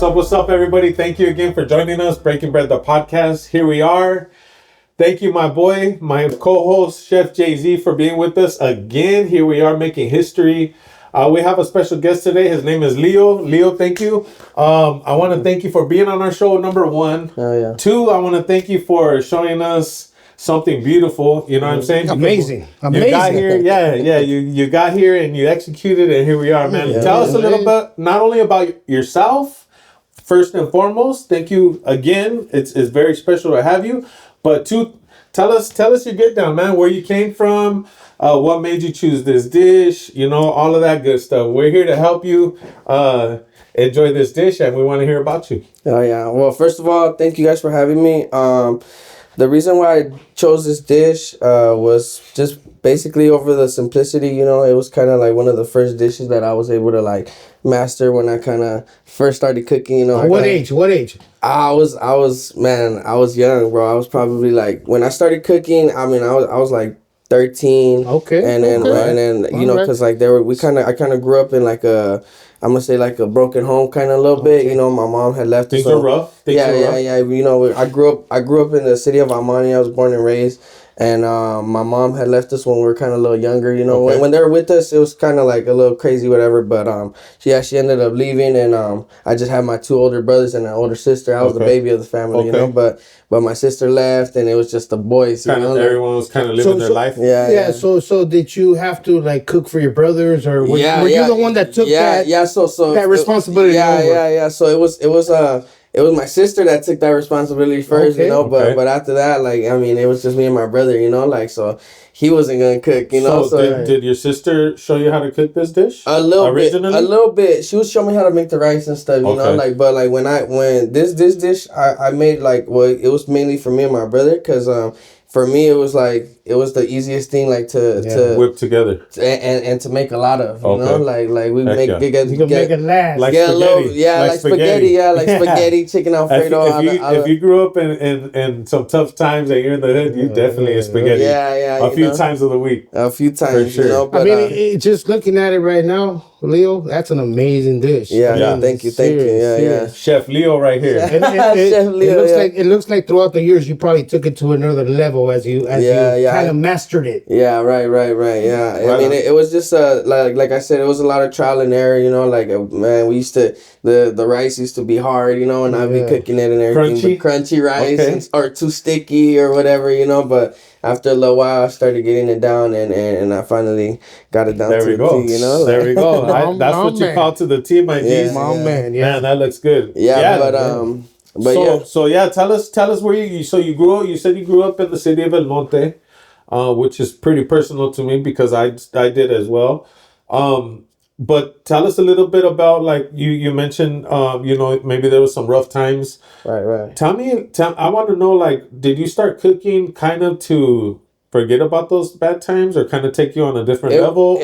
What's up, everybody? Thank you again for joining us, Breaking Bread, the podcast. Here we are. Thank you, my boy, my co-host, Chef Jay-Z, for being with us again. Here we are making history. We have a special guest today. His name is Leo. Leo, thank you. I want to thank you for being on our show, number one. Oh, yeah. Two, I want to thank you for showing us something beautiful. You know what I'm saying? Amazing. You got here. Yeah. You got here and you executed, and here we are, man. Tell us a little bit, not only about yourself, first and foremost. Thank you again. It's very special to have you. But two, tell us your get down, man. Where you came from, what made you choose this dish, all of that good stuff. We're here to help you enjoy this dish, and we want to hear about you. Oh, yeah. Well, first of all, thank you guys for having me. The reason why I chose this dish was just basically over the simplicity. It was kind of like one of the first dishes that I was able to master when I kind of first started cooking. What age? I was young, bro. I was probably when I started cooking. I was like 13. Okay. And then because I kind of grew up in I'm gonna say a broken home kind of a little bit. My mom had left us. Things are rough. Yeah. I grew up in the city of Amani. I was born and raised. And my mom had left us when we were kind of a little younger, Okay. When they were with us, it was kind of a little crazy, whatever. But she ended up leaving, and I just had my two older brothers and an older sister. I was the baby of the family, But my sister left, and it was just the boys. Everyone was kind of living their life. Yeah. So did you have to cook for your brothers, or were you the one that took that? Yeah. So that responsibility. Yeah. So it was my sister that took that responsibility first, But after that, it was just me and my brother, so he wasn't gonna cook, So did your sister show you how to cook this dish? A little bit. She would show me how to make the rice and stuff, But when this dish I made it was mainly for me and my brother, because for me it was the easiest thing to whip together and to make a lot of, we make it last like spaghetti. Like spaghetti, chicken Alfredo. If you grew up in some tough times and you're in the hood, you definitely eat spaghetti. Yeah. A few times of the week. A few times, for sure. But, just looking at it right now, Leo, that's an amazing dish. Yeah. Thank you. Yeah. Chef Leo right here. Chef Leo. It looks like throughout the years you probably took it to another level as you kind of mastered it. Yeah, right. Yeah. It was just like I said, it was a lot of trial and error. Man, we used to the rice used to be hard, and I'd be cooking it and everything, crunchy rice or too sticky or whatever, But after a little while, I started getting it down, and I finally got it down to the T, There we go. That's what you call to the T, my G's. Man, Man, that looks good. Tell us where you grew up. You said you grew up in the city of El Monte, which is pretty personal to me because I did as well. But tell us a little bit about you mentioned maybe there was some rough times. Right. I want to know did you start cooking kind of to forget about those bad times, or kind of take you on a different level,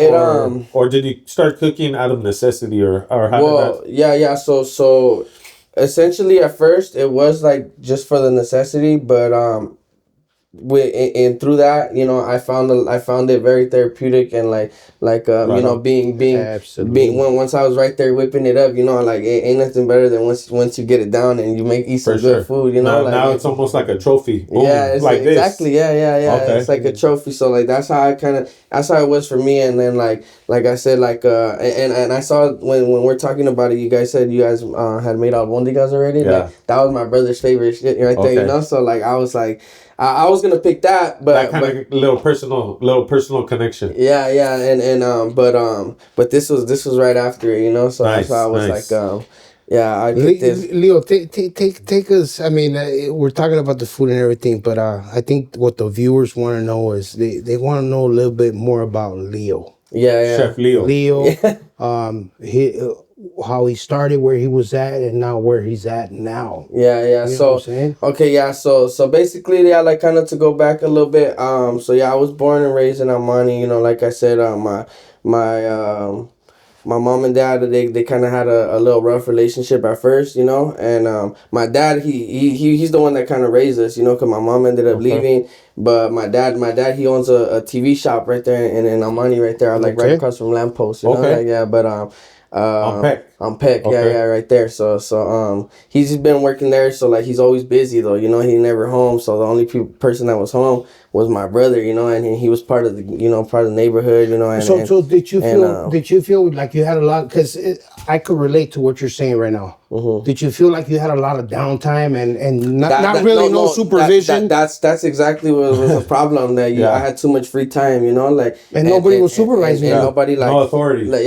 or did you start cooking out of necessity, or how did that? Yeah. So essentially at first it was just for the necessity, but and through that, I found it very therapeutic, and being once I was right there whipping it up, it ain't nothing better than once you get it down and you eat some good food, now it's almost like a trophy. Boom, it's exactly this. Okay. It's like a trophy. So that's how it was for me. And then like I said, and I saw when we're talking about it, you guys said you guys had made albondigas already. That was my brother's favorite shit right there, So I was I was gonna pick that, but that kind of little personal connection. Yeah, but this was right after it, So that's why I was I picked this. Leo, take us. We're talking about the food and everything, but I think what the viewers want to know is they want to know a little bit more about Leo. Yeah. Chef Leo. How he started, where he was at, and now where he's at now. Yeah. You know what I'm saying? Okay, yeah. So basically, kind of to go back a little bit. I was born and raised in Amani. Like I said, my mom and dad, they kind of had a little rough relationship at first, and my dad, he's the one that kind of raised us, because my mom ended up leaving. But my dad, he owns a TV shop right there in Amani, right there, right across from Lamppost, Okay. But on Peck. On Peck, Okay. yeah, right there. So he's been working there. So like he's always busy though. You know, he never home. So the only person that was home was my brother. You know, and he was part of the part of the neighborhood. You know, and So did you feel like you had a lot? Because I could relate to what you're saying right now. Mm-hmm. Did you feel like you had a lot of downtime and not really no supervision? That's exactly what was the problem. That I had too much free time. You know, like and nobody was supervising. And nobody like no authority. Like,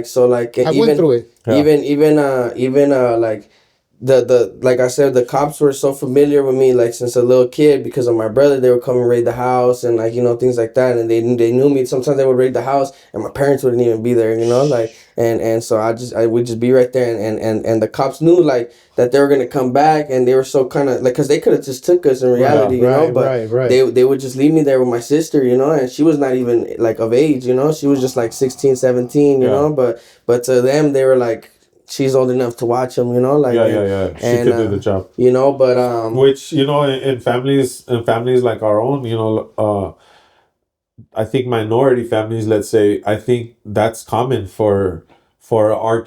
So like I went through it. Yeah. Even like the like I said, the cops were so familiar with me like since a little kid because of my brother. They would come and raid the house and like things like that, and they knew me. Sometimes they would raid the house and my parents wouldn't even be there, like and so I would just be right there, and the cops knew like that they were gonna come back, and they were so kind of like, because they could have just took us in reality, but they would just leave me there with my sister, and she was not even like of age, she was just like 16, 17, you know, but to them they were like, she's old enough to watch them, like she could do the job, but which in families like our own, I think minority families, let's say, I think that's common for our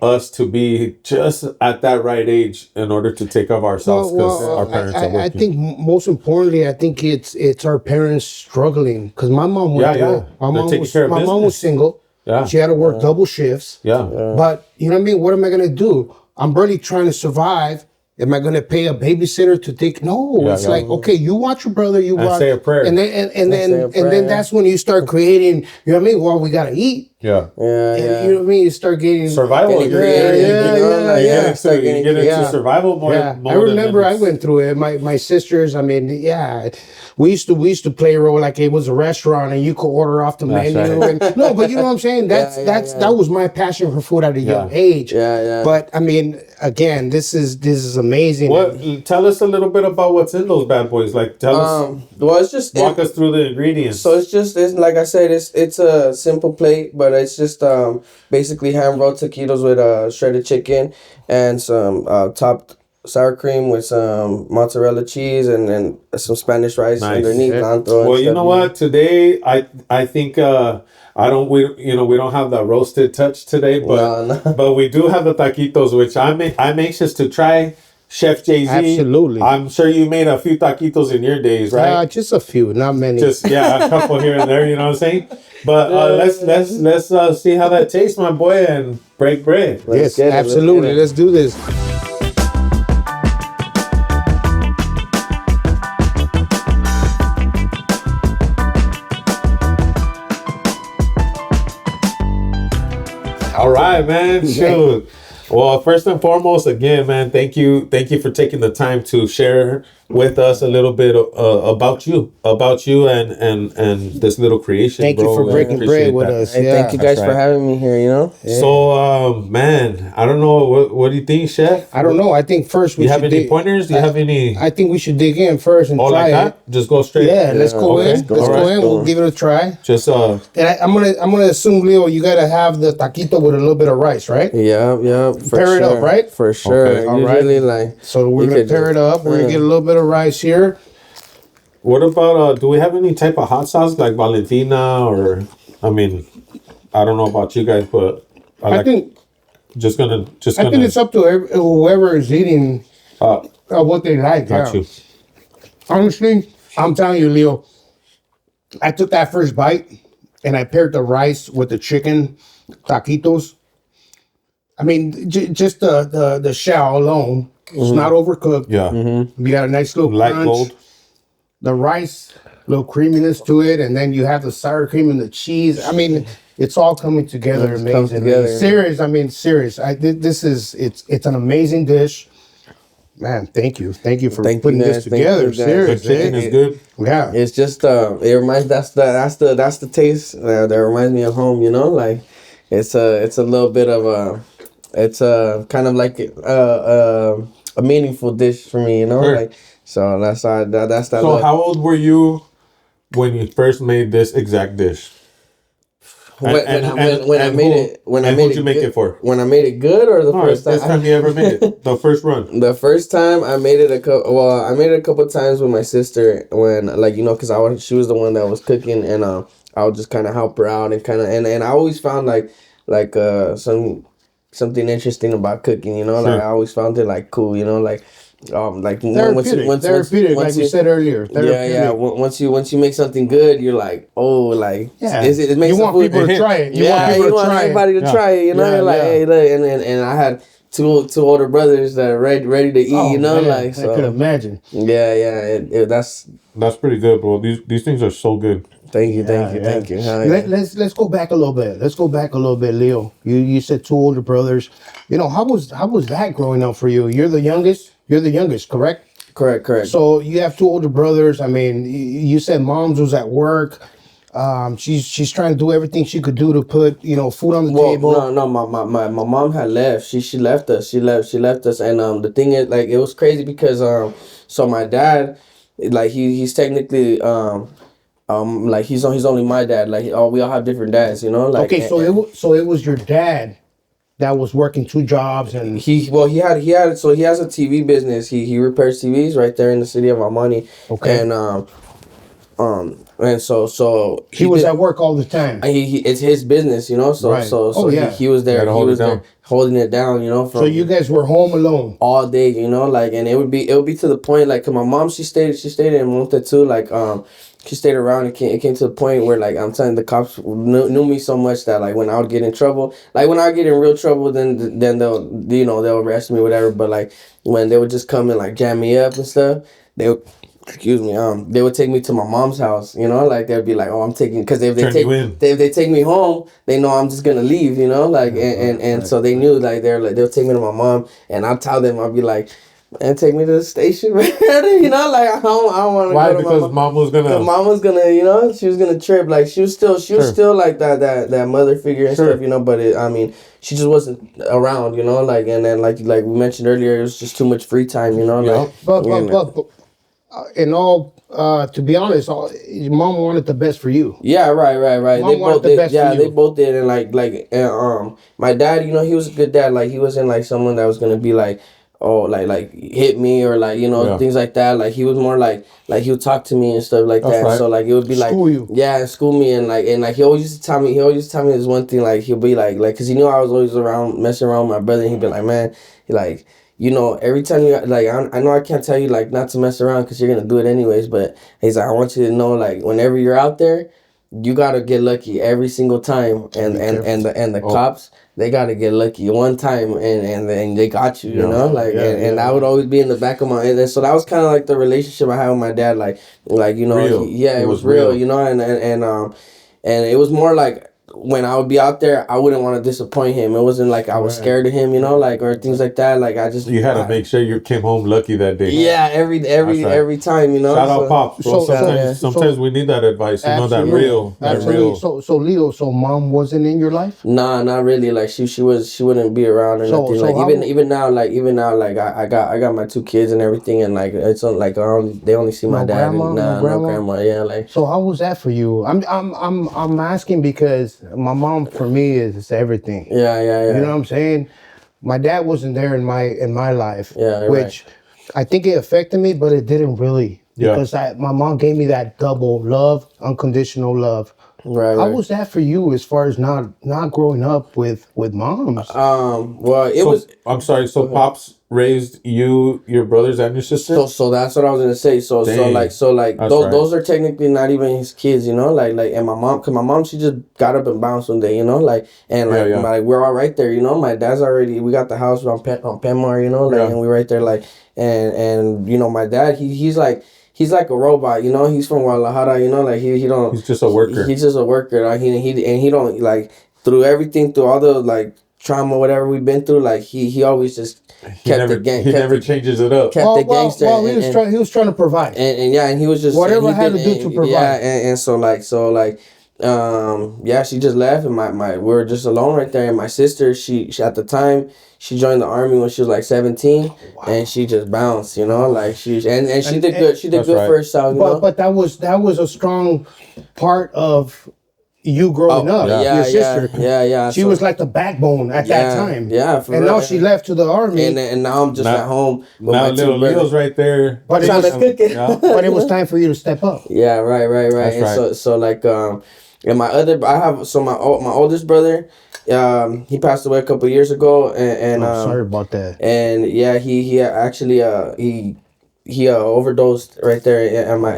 us to be just at that right age in order to take care of ourselves, because our parents are working. I think most importantly, I think it's our parents struggling, because my mom went through it. My mom was single. Yeah. She had to work double shifts. Yeah. But you know what I mean? What am I gonna do? I'm barely trying to survive. Am I gonna pay a babysitter to take? No, it's like, okay, you watch your brother, you watch, say a prayer, and then that's when you start creating. You know what I mean? Well, we gotta eat. Yeah. You know what I mean? You start getting survival. You get into survival more. Yeah. I remember I went through it. My sisters. I mean, we used to play a role like it was a restaurant and you could order off the menu. Right. And, no, but you know what I'm saying? That was my passion for food at a young age. But I mean, again, this is amazing. Tell us a little bit about what's in those bad boys. Like, tell us. Well, it's just walk us through the ingredients. So it's like I said, it's a simple plate, but it's just basically ham rolled taquitos with shredded chicken and some topped sour cream with some mozzarella cheese and then some Spanish rice underneath. Well, you know what? Today I think we don't have the roasted touch today, but but we do have the taquitos, which I'm anxious to try. Chef Jay-Z. Absolutely. I'm sure you made a few taquitos in your days, right? Just a few, not many. Just a couple here and there, you know what I'm saying? But let's see how that tastes, my boy, and break bread. Yes, absolutely. Let's do this. All right, man. Shoot. Well, first and foremost, again, man, thank you for taking the time to share with us a little bit about you and this little creation. Thank you for breaking bread with us. Hey, thank you guys for having me here. Yeah. So, man, I don't know, what do you think, Chef? I don't know. I think first we should. Do you have any pointers? Do you have any? I think we should dig in first and try like that? Just go straight. Yeah, let's go in. Let's go in. We'll give it a try. Just And I'm gonna assume, Leo, you gotta have the taquito with a little bit of rice, right? Yeah. Pair it up, right? For sure. Okay. Usually, like, so we're gonna pair it up. We're gonna get a little bit of rice here. What about do we have any type of hot sauce like Valentina, or I mean, I don't know about you guys, but I think just gonna. I think it's up to whoever is eating what they like. Got you. Honestly, I'm telling you, Leo, I took that first bite and I paired the rice with the chicken taquitos. I mean, just the shell alone. It's not overcooked. Yeah. Mm-hmm. You got a nice little light crunch. gold. The rice, little creaminess to it, and then you have the sour cream and the cheese. I mean, it's all coming together amazing. Serious. It's an amazing dish. Man, thank you for putting this together. Serious, the chicken is good. Yeah, it's just it reminds that's the taste that reminds me of home. Like it's a little bit of it's kind of like a meaningful dish for me. Sure. Like. So that's that. So how old were you when you first made this exact dish? When I made it for? When I made it good, or the first time? First time you ever made it? The first run. The first time I made it I made it a couple times with my sister when, like, because she was the one that was cooking, and I would just kind of help her out and I always found like some something interesting about cooking, you know. Sure. Like I always found it like cool, you know, like Therapeutic, like you said earlier. Yeah. Once you make something good, you're like, oh, like it makes you want people to try it. You want everybody to try it. You know, you're like, hey, look, and I had two older brothers that are ready to eat. You know, like so. I could imagine. Yeah. That's pretty good, bro. These things are so good. Thank you. Let's go back a little bit. Leo. You said two older brothers. You know, how was that growing up for you? You're the youngest, correct? Correct. So you have two older brothers. I mean, you said mom's was at work. She's trying to do everything she could do to put food on the table. No. My mom had left. She left us. She left us. And the thing is, like, it was crazy because so my dad, like he's technically like he's only my dad. Like we all have different dads, you know. Like okay, so it was your dad that was working two jobs, and he has a TV business. He repairs TVs right there in the city of Amani. Okay. And so he was at work all the time. It's his business, you know. So right. He was there. He was there holding it down, you know. So you guys were home alone all day, you know, like, and it would be to the point, like, 'cause my mom she stayed in Monte too, like she stayed around. It came to the point where, like, I'm telling the cops knew me so much that, like, when I would get in trouble, like when I would get in real trouble, then they'll arrest me, whatever. But like when they would just come and like jam me up and stuff, they would. Excuse me. They would take me to my mom's house. You know, like they'd be like, "Oh, I'm taking," because if they take me home, they know I'm just gonna leave. You know, like and so they knew, like they'll take me to my mom, and I'll tell them, I'll be like, "Man, take me to the station, man." You know, like I don't want to. Why? Because mom was gonna, you know, she was gonna trip. Like she was still like that mother figure and stuff. You know, but I mean, she just wasn't around. You know, like, and then like we mentioned earlier, it was just too much free time. You know, like but. In all, to be honest, your mom wanted the best for you. Yeah, right. Mom they both did. They both did, and my dad, you know, he was a good dad. Like he wasn't like someone that was gonna be like, oh, like hit me or like, you know, things like that. Like he was more like he would talk to me and stuff like that. Right. So like it would be school like you. Yeah, school me and like he always used to tell me this one thing. Like he'll be like because he knew I was always around messing around with my brother. And he'd be like, man, like. You know, every time you like, I know I can't tell you like not to mess around because you're gonna do it anyways. But he's like, I want you to know, like, whenever you're out there, you gotta get lucky every single time. And the cops, they gotta get lucky one time, and they got you. You know, like, and I would always be in the back of my. And so that was kind of like the relationship I had with my dad. Like you know, it was real. You know, and it was more like. When I would be out there, I wouldn't want to disappoint him. It wasn't like I was scared of him, you know, like or things like that. Like you had to make sure you came home lucky that day. Yeah, every time, you know. Shout out Pops, bro. Sometimes we need that advice, you know, that real. So Leo, mom wasn't in your life? Nah, not really. Like she wouldn't be around or nothing. Like even now, I got my two kids and everything, and like it's like they only see my dad. No grandma. Yeah, like. So how was that for you? I'm asking because. My mom for me is everything. Yeah. You know what I'm saying? My dad wasn't there in my life. Yeah, which I think it affected me, but it didn't really. Yeah. Because my mom gave me that double love, unconditional love. Right. How was that for you as far as not growing up with moms? Well, it was. I'm sorry. So Pops raised you, your brothers, and your sister. So that's what I was gonna say. So those are technically not even his kids, you know. Like and my mom, cause my mom she just got up and bounced one day, you know. Like and like we're all right there, you know. My dad's already. We got the house on Penmar, you know. Like and we're right there, like and you know my dad he's like. He's like a robot, you know. He's from Guadalajara, you know. Like he don't. He's just a worker. He's just a worker. Like he don't like through everything, through all the like trauma, whatever we've been through. Like he always just kept the gang. He never changes it up. Kept the gangster. Well, he was trying to provide. And he was just whatever I had to do to provide. Yeah, and so she just left, and we were just alone right there. And my sister, she at the time. She joined the army when she was like 17, and she just bounced, you know, like she did good. She did good for herself, you know. But that was a strong part of you growing up. Your sister, yeah. She was like the backbone at that time. Yeah, and now she left to the army, and now I'm just at home. With now little Leo's right there, but it was time for you to step up. Yeah, right. That's and right. so like And my oldest brother, he passed away a couple years ago, and sorry about that. And yeah, he actually he overdosed right there at my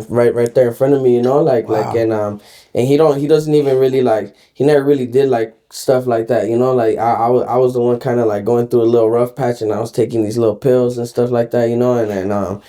right there in front of me, you know, like and he doesn't even really like, he never really did like stuff like that, you know, like I was the one kind of like going through a little rough patch, and I was taking these little pills and stuff like that, you know, and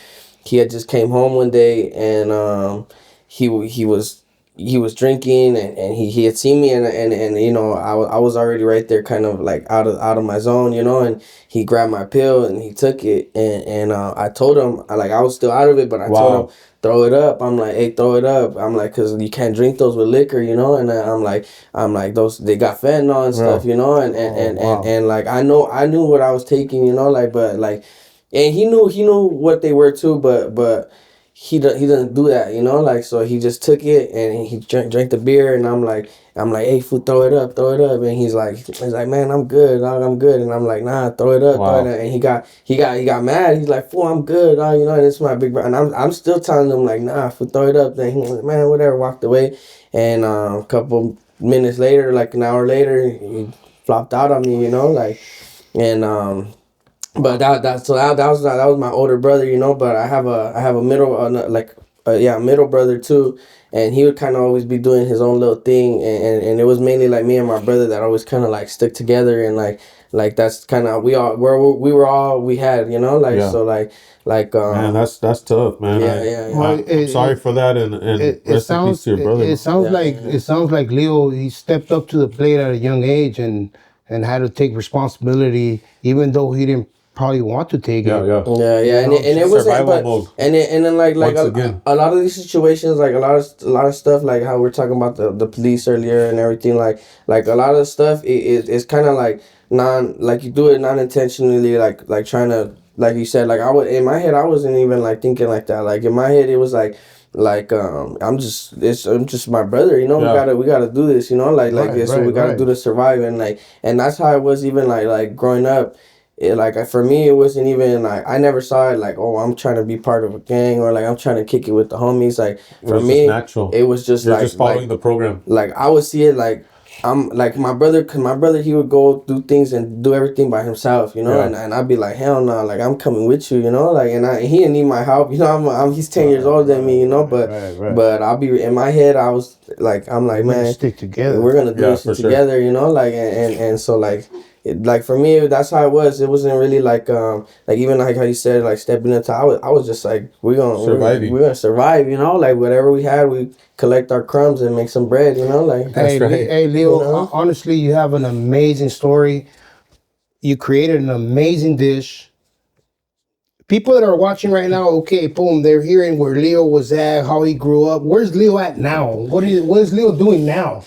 he had just came home one day, and he was drinking, and he had seen me, and you know, I was already right there, kind of like out of my zone, you know, and he grabbed my pill and he took it, and I told him, I was still out of it, but I told him, throw it up. I'm like, hey, throw it up. I'm like, cause you can't drink those with liquor, you know, and I'm like those, they got fentanyl and stuff, you know, and like I knew what I was taking, you know, like, but like, and he knew what they were too, but he doesn't do that, you know, like, so he just took it and he drank the beer, and I'm like, hey, fool, throw it up, and he's like, man, I'm good, and I'm like, nah, throw it up, and he got mad. He's like, fool, I'm good, you know, and it's my big brother, and I'm still telling him like, nah, fool, throw it up. Then he like, man, whatever, walked away, and a couple minutes later, like an hour later, he flopped out on me, you know, like, and but that was my older brother, you know. But I have a middle middle brother too, and he would kind of always be doing his own little thing, and it was mainly like me and my brother that always kind of like stick together, and like that's kind of we were all we had, you know, like so like man, that's tough, man. I'm sorry for that, and rest in peace to your brother. It sounds like Leo, he stepped up to the plate at a young age and had to take responsibility, even though he didn't probably want to take it. And it was survival mode. And then like a lot of these situations, like a lot of stuff, like how we're talking about the police earlier and everything, like a lot of stuff it's kind of like you do it non-intentionally, like trying to, like you said, like in my head I wasn't even like thinking like that. Like in my head it was like I'm just my brother, you know. We gotta do this, you know, like this, so we gotta do to survive, and that's how it was, even like growing up. For me, it wasn't even like, I never saw it like, oh, I'm trying to be part of a gang, or like I'm trying to kick it with the homies. Like for me, natural. It was just just following the program. Like I would see it like, I'm like my brother, cause my brother, he would go do things and do everything by himself, you know, and I'd be like, hell no, like I'm coming with you, you know, like, and he didn't need my help, you know. He's 10 years older than me, you know, but I'll be in my head, I was like, I'm like, man, stick together. We're gonna do this together, you know, like, and so like. Like for me, that's how it was. It wasn't really like even like how you said, like stepping into. I was just like, we're gonna survive, you know. Like whatever we had, we collect our crumbs and make some bread, you know. Like hey Leo, you know? Honestly, you have an amazing story. You created an amazing dish. People that are watching right now, okay, boom, they're hearing where Leo was at, how he grew up. Where's Leo at now? What is Leo doing now?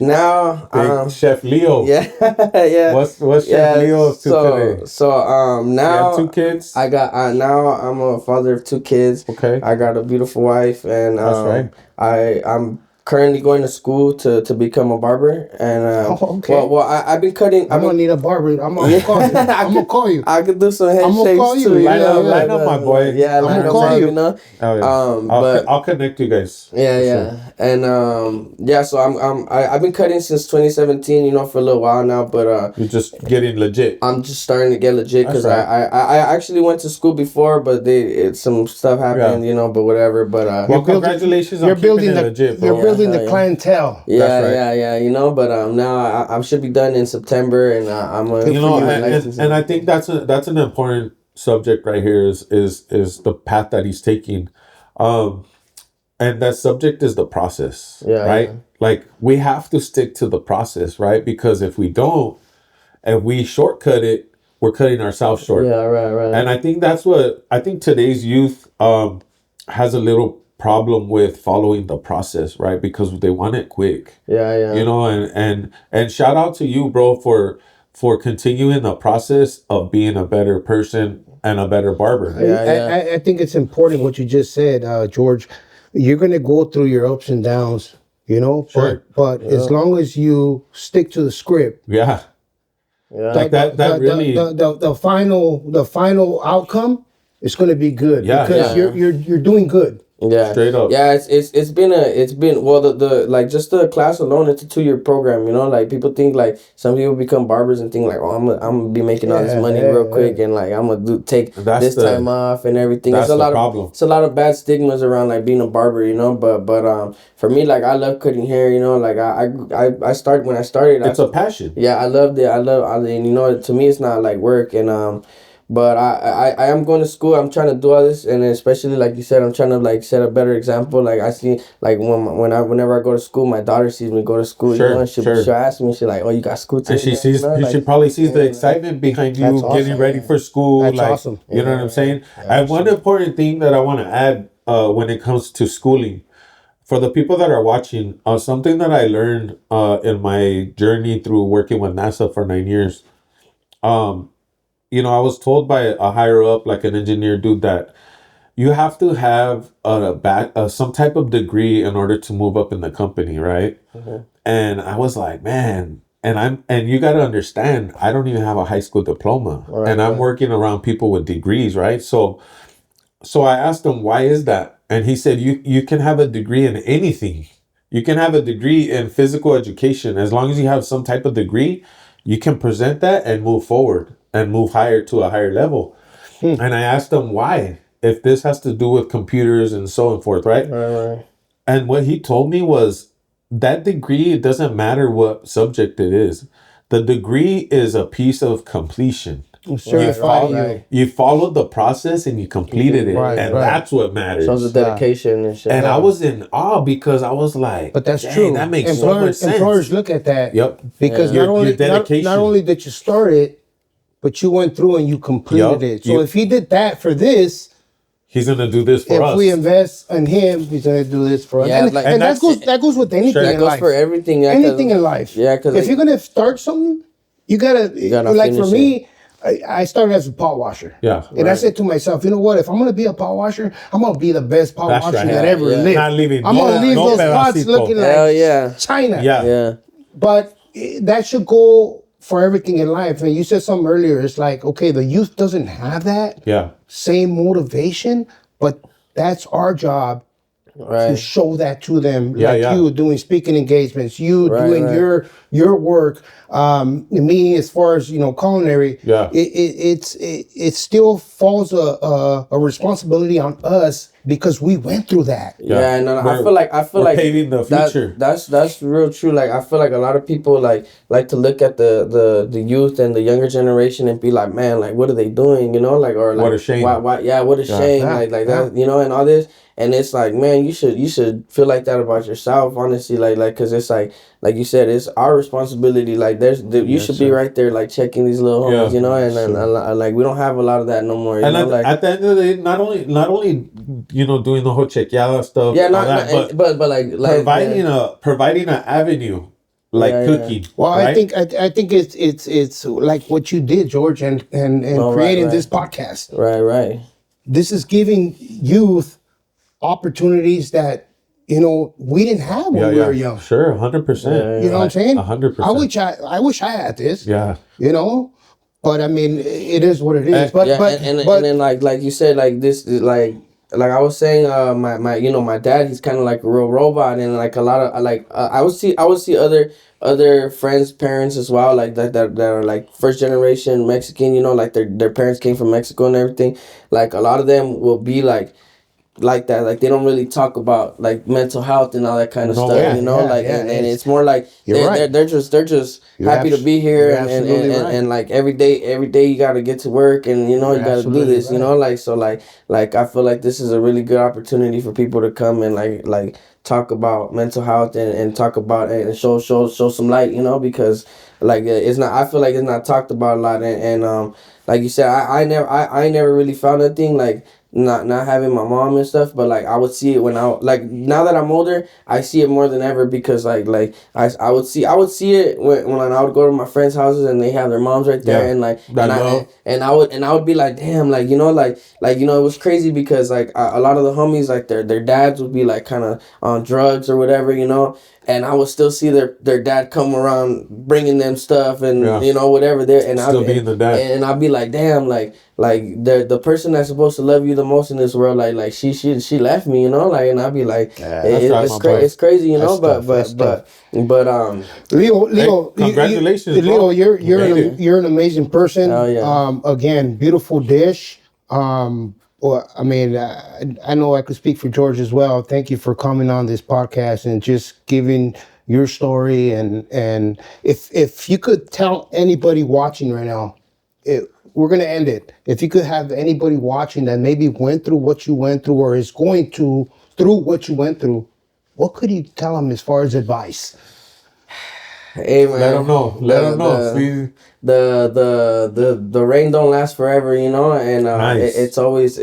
Now, Chef Leo. Yeah. What's Chef Leo's today? So now you have 2 kids. I got now I'm a father of 2 kids. Okay. I got a beautiful wife, and that's right. I'm currently going to school to become a barber, and well I've been cutting. I'm gonna need a barber. I'm gonna call you. I'm gonna call you. I could do some head shapes too. Line up, my boy. Yeah, I'm gonna call you. You know. But I'll connect you guys. Yeah. And so I've been cutting since 2017. You know, for a little while now, but you're just getting legit. I'm just starting to get legit, because I actually went to school before, but some stuff happened, you know, but whatever. But congratulations on keeping it legit, bro. You're building the clientele. Yeah, you know, but now I should be done in September, and I'm gonna, you know, and I think that's an important subject right here, is the path that he's taking, and that subject is the process, right? Like we have to stick to the process, right? Because if we don't, and we shortcut it, we're cutting ourselves short. Yeah, right. And I think that's what today's youth has a little problem with, following the process, right? Because they want it quick. Yeah. You know, and shout out to you, bro, for continuing the process of being a better person and a better barber. I think it's important what you just said, George. You're gonna go through your ups and downs, you know, but as long as you stick to the script. Yeah. Like that really the final outcome is going to be good, because you're doing good. Yeah, straight up. Yeah, it's been well the like just the class alone. It's a 2-year program. You know, like people think like some people become barbers and think like, oh, I'm gonna be making all this money real quick and like I'm gonna take this time off and everything. That's It's a lot problem. it's a lot of bad stigmas around like being a barber. You know, but for me, like I love cutting hair. You know, like I started when I started. It's a passion. Yeah, I loved it. And you know, to me, it's not like work and. But I am going to school. I'm trying to do all this, and especially like you said, I'm trying to like set a better example. Like I see, like whenever I go to school, my daughter sees me go to school. Sure, you know, and she'll ask me, she's like, "Oh, you got school today?" And she sees, you know? she probably sees the excitement behind you getting ready for school. That's like, awesome. You know what I'm saying? And one important thing that I want to add when it comes to schooling, for the people that are watching, something that I learned in my journey through working with NASA for 9 years. You know, I was told by a higher up, like an engineer dude, that you have to have some type of degree in order to move up in the company, right? Mm-hmm. And I was like, man, and you got to understand, I don't even have a high school diploma, and I'm working around people with degrees, right? So I asked him, why is that? And he said, you can have a degree in anything. You can have a degree in physical education. As long as you have some type of degree, you can present that and move forward and move higher to a higher level. And I asked him why, if this has to do with computers and so on forth, right? Right. And what he told me was that degree, it doesn't matter what subject it is. The degree is a piece of completion. You followed the process and you completed it. That's what matters. Shows the dedication and shit. And I was in awe because I was like, but that's true. That makes so much sense. Employers look at that. Yep. Because not only did you start it, but you went through and you completed it. So if he did that for this, he's gonna do this for us. If we invest in him, he's gonna do this for us. Yeah, and that goes with anything in life. That goes for everything. Yeah, anything in life. Yeah, because if you're gonna start something, you gotta like for me. I started as a pot washer. Yeah. And I said to myself, you know what? If I'm going to be a pot washer, I'm going to be the best pot washer that ever lived. Not leaving I'm going to leave those pots looking like China. Yeah. But that should go for everything in life. And you said something earlier. It's like, okay, the youth doesn't have that same motivation, but that's our job. To show that to them, you doing speaking engagements, doing your work. Me, as far as culinary, it still falls a responsibility on us because we went through that. Yeah, and I feel like paving the future. That's real true. Like I feel like a lot of people like to look at the youth and the younger generation and be like, man, like what are they doing? You know, like or like what a shame. Why what a shame. Like that, and all this. And it's like, man, you should feel like that about yourself, honestly, like, cause it's like you said, it's our responsibility. Like, you should be right there, like checking these little homies, and like we don't have a lot of that no more. And like at the end of the day, not only doing the whole chequeada stuff, but like providing an avenue. Like cooking. Well, right? I think it's like what you did, George, and creating this podcast. Right. This is giving youth opportunities that we didn't have when we were young. Sure, 100%. You know what I'm saying? 100%. I wish I had this. Yeah. But I mean, it is what it is. But and then like you said, like this is like I was saying, my dad, he's kind of like a real robot, and like a lot of I would see other friends' parents as well, like that are like first generation Mexican, like their parents came from Mexico and everything. Like a lot of them will be like that, like they don't really talk about like mental health and all that kind of stuff, and it's more like they're just happy to be here, and like every day you got to get to work, and you got to do this, like I feel like this is a really good opportunity for people to come and like talk about mental health and talk about and show some light, because like it's not, I feel like it's not talked about a lot, and like you said, I never really found a thing like not having my mom and stuff, but like I would see it when now that I'm older, I see it more than ever, because like I would see it when I would go to my friends' houses and they have their moms right there, and like I would be like, damn, like it was crazy, because like a lot of the homies, like their dads would be like kind of on drugs or whatever, and I would still see their dad come around bringing them stuff and whatever there, and still being the dad, and I'd be like, damn, like the person that's supposed to love you the most in this world, like she left me, you know, like, and I'd be like, it's crazy, you know, but Leo, congratulations, Leo, you're an amazing person. Oh, yeah. Again, beautiful dish. Well, I mean, I know I could speak for George as well. Thank you for coming on this podcast and just giving your story. And if you could tell anybody watching right now, we're gonna end it. If you could have anybody watching that maybe went through what you went through or is going to through what you went through, what could you tell them as far as advice? Hey man, let them know. Let them know. See? The rain don't last forever, you know, and Nice. it's always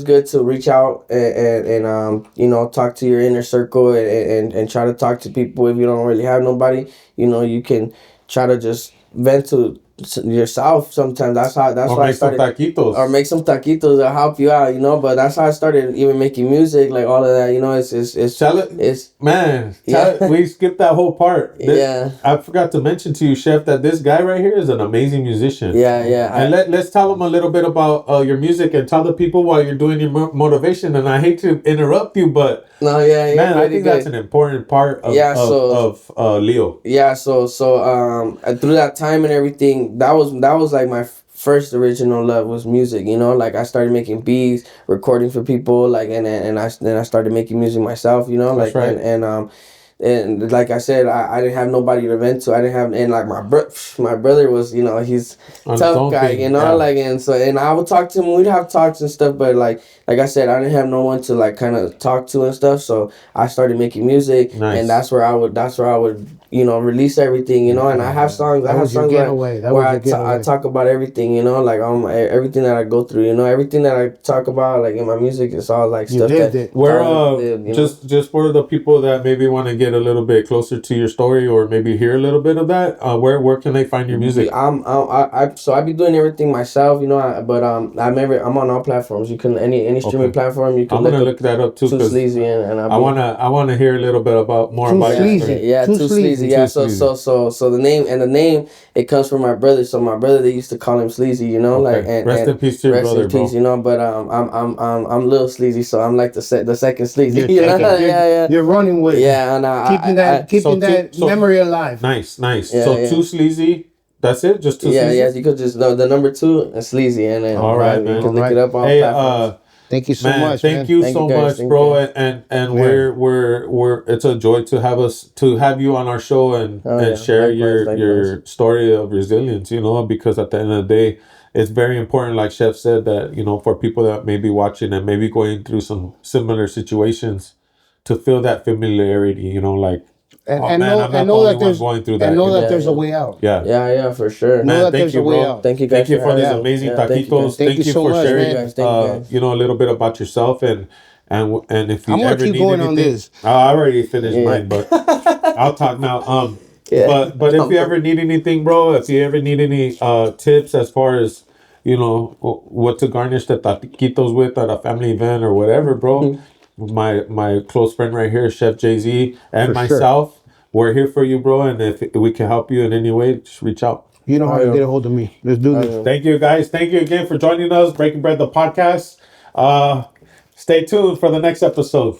good to reach out and you know, talk to your inner circle and try to talk to people. If you don't really have nobody, you know, you can try to just vent to yourself sometimes. That's why I started. Taquitos. Or make some taquitos that help you out, you know. But that's how I started even making music, like all of that, you know. We skipped that whole part. Yeah. I forgot to mention to you, Chef, that this guy right here is an amazing musician. Yeah. And let's tell him a little bit about your music and tell the people while you're doing your motivation. And I hate to interrupt you, but no, yeah, man, I think that's an important part of Leo. Yeah, so through that time and everything, that was like my first original love was music, you know. Like I started making beats, recording for people, like and I started making music myself, you know. That's like right. and like I said, I didn't have nobody to vent to. I didn't have, and like my brother was, you know, he's On tough guy, you know, yeah. like, and I would talk to him. We'd have talks and stuff, but like I said, I didn't have no one to like kind of talk to and stuff. So I started making music, Nice. and that's where I would you know, release everything, you know. And I have songs. I have songs where I talk about everything, you know, like everything that I go through, you know, everything that I talk about, like in my music, it's all like stuff that we're just for the people that maybe want to get a little bit closer to your story or maybe hear a little bit of that. Where can they find your music? So I be doing everything myself, you know. But I'm on all platforms. You can any streaming platform. You can. I'm gonna look that up too. Too sleazy and I wanna hear a little bit more about sleazy. your story. Yeah, too sleazy. Yeah, so the name it comes from my brother. So my brother, they used to call him Sleazy, you know, Okay. like and rest in peace to your brother, bro. You know. But I'm little Sleazy, so I'm like the second Sleazy. You're running with keeping that memory alive. Nice. Yeah, so Too Sleazy. That's it. Just Too Sleazy. Yeah. You could just the number 2 and Sleazy, and then all right, man. You can look it up on platforms. Thank you so much. Thank you so much, bro. And we're it's a joy to have you on our show and share your story of resilience, you know, because at the end of the day, it's very important, like Chef said, that, you know, for people that may be watching and maybe going through some similar situations, to feel that familiarity, you know, like, and know that there's a way out. Yeah, for sure. Man, thank you, bro. Thank you for these amazing taquitos. Thank you so for much, sharing, you know, a little bit about yourself and if you ever need going anything, on this. I already finished mine, but I'll talk now. But if you ever need anything, bro, if you ever need any tips as far as, you know, what to garnish the taquitos with at a family event or whatever, bro. My close friend right here, Chef Jay-Z, and myself, we're here for you, bro. And if we can help you in any way, just reach out. You know how to get a hold of me. Let's do this. Thank you, guys. Thank you again for joining us, Breaking Bread, the podcast. Stay tuned for the next episode.